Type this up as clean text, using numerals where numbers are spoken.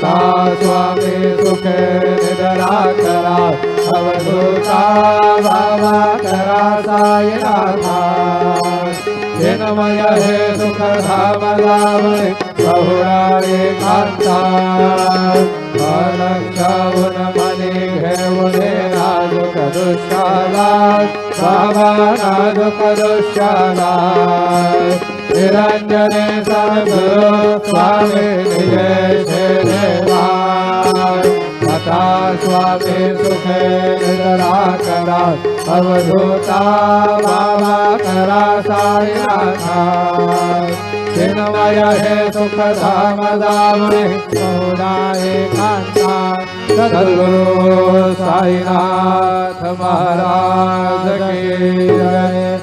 तथा स्वामी सुखे निद्रा करा अवधूता बाबा करा साईनाथा चिन्मय हे सुख धाम लावणे बहुराळे कांता अलक्षावून मनी घेऊने नाजुक दुष्याला बाबा नाजुक दुष्याला निरंजने सद्गुरु स्वामी निजे देवा तथा स्वामी सुखे निद्रा करा अवधूता बाबा करा साईनाथा चिन्मय हे सुख धाम दामने बहुराळे कांता सद्गुरु साईनाथ महाराज की जय।